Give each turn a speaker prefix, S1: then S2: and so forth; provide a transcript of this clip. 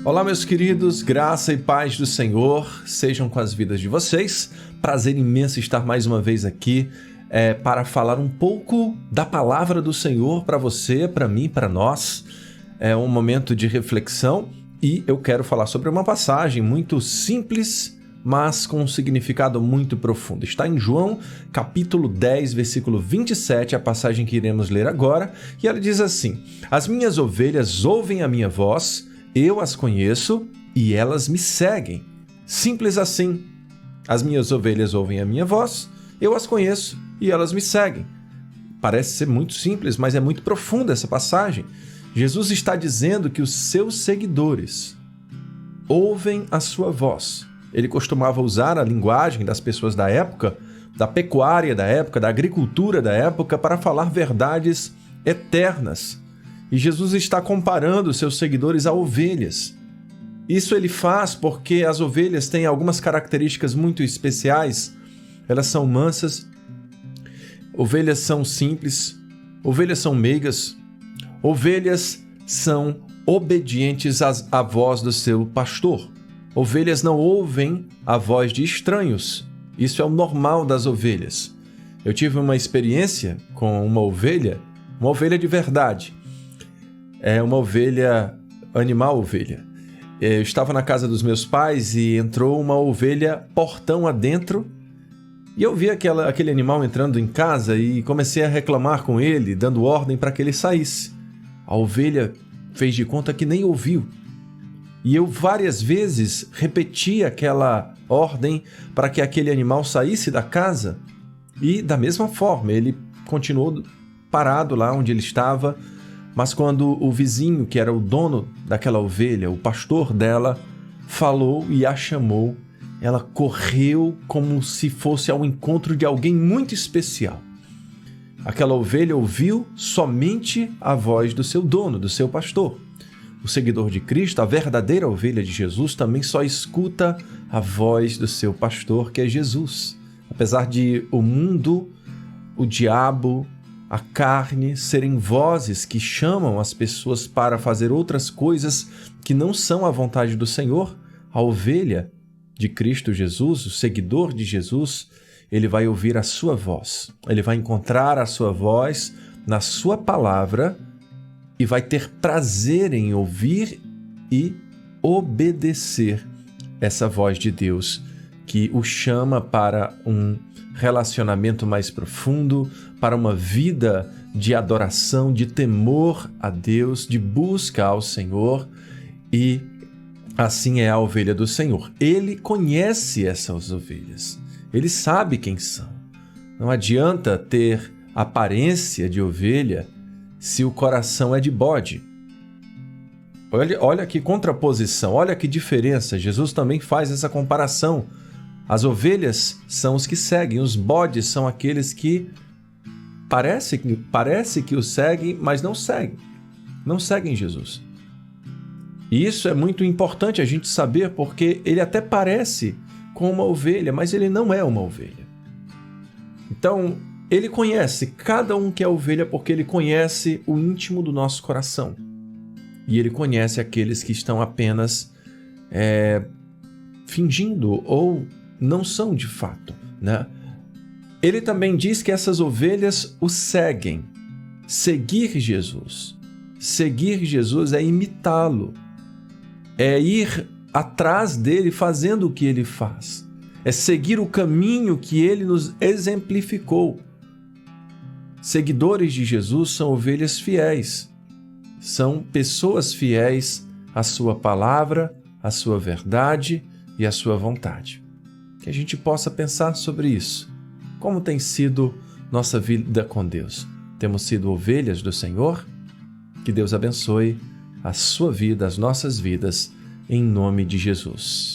S1: Olá, meus queridos, graça e paz do Senhor sejam com as vidas de vocês. Prazer imenso estar mais uma vez aqui para falar um pouco da palavra do Senhor para você, para mim, para nós. É um momento de reflexão e eu quero falar sobre uma passagem muito simples, mas com um significado muito profundo. Está em João, capítulo 10, versículo 27, a passagem que iremos ler agora, e ela diz assim: As minhas ovelhas ouvem a minha voz, eu as conheço e elas me seguem. Simples assim. As minhas ovelhas ouvem a minha voz, eu as conheço e elas me seguem. Parece ser muito simples, mas é muito profunda essa passagem. Jesus está dizendo que os seus seguidores ouvem a sua voz. Ele costumava usar a linguagem das pessoas da época, da pecuária da época, da agricultura da época, para falar verdades eternas. E Jesus está comparando seus seguidores a ovelhas. Isso ele faz porque as ovelhas têm algumas características muito especiais. Elas são mansas, ovelhas são simples, ovelhas são meigas, ovelhas são obedientes à voz do seu pastor. Ovelhas não ouvem a voz de estranhos. Isso é o normal das ovelhas. Eu tive uma experiência com uma ovelha de verdade. É uma ovelha, animal ovelha. Eu estava na casa dos meus pais e entrou uma ovelha portão adentro e eu vi aquele animal entrando em casa e comecei a reclamar com ele, dando ordem para que ele saísse. A ovelha fez de conta que nem ouviu. E eu várias vezes repeti aquela ordem para que aquele animal saísse da casa e da mesma forma ele continuou parado lá onde ele estava. Mas quando o vizinho, que era o dono daquela ovelha, o pastor dela, falou e a chamou, ela correu como se fosse ao encontro de alguém muito especial. Aquela ovelha ouviu somente a voz do seu dono, do seu pastor. O seguidor de Cristo, a verdadeira ovelha de Jesus, também só escuta a voz do seu pastor, que é Jesus. Apesar de o mundo, o diabo, a carne serem vozes que chamam as pessoas para fazer outras coisas que não são a vontade do Senhor, a ovelha de Cristo Jesus, o seguidor de Jesus, ele vai ouvir a sua voz. Ele vai encontrar a sua voz na sua palavra e vai ter prazer em ouvir e obedecer essa voz de Deus que o chama para um relacionamento mais profundo, para uma vida de adoração, de temor a Deus, de busca ao Senhor, e assim é a ovelha do Senhor. Ele conhece essas ovelhas, ele sabe quem são. Não adianta ter aparência de ovelha se o coração é de bode. Olha que contraposição, olha que diferença. Jesus também faz essa comparação. As ovelhas são os que seguem, os bodes são aqueles que parece que o seguem, mas não seguem. Não seguem Jesus. E isso é muito importante a gente saber, porque ele até parece com uma ovelha, mas ele não é uma ovelha. Então, ele conhece cada um que é ovelha porque ele conhece o íntimo do nosso coração. E ele conhece aqueles que estão apenas fingindo ou não são de fato, né? Ele também diz que essas ovelhas o seguem. Seguir Jesus. Seguir Jesus é imitá-lo. É ir atrás dele fazendo o que ele faz. É seguir o caminho que ele nos exemplificou. Seguidores de Jesus são ovelhas fiéis. São pessoas fiéis à sua palavra, à sua verdade e à sua vontade. Que a gente possa pensar sobre isso. Como tem sido nossa vida com Deus? Temos sido ovelhas do Senhor? Que Deus abençoe a sua vida, as nossas vidas, em nome de Jesus.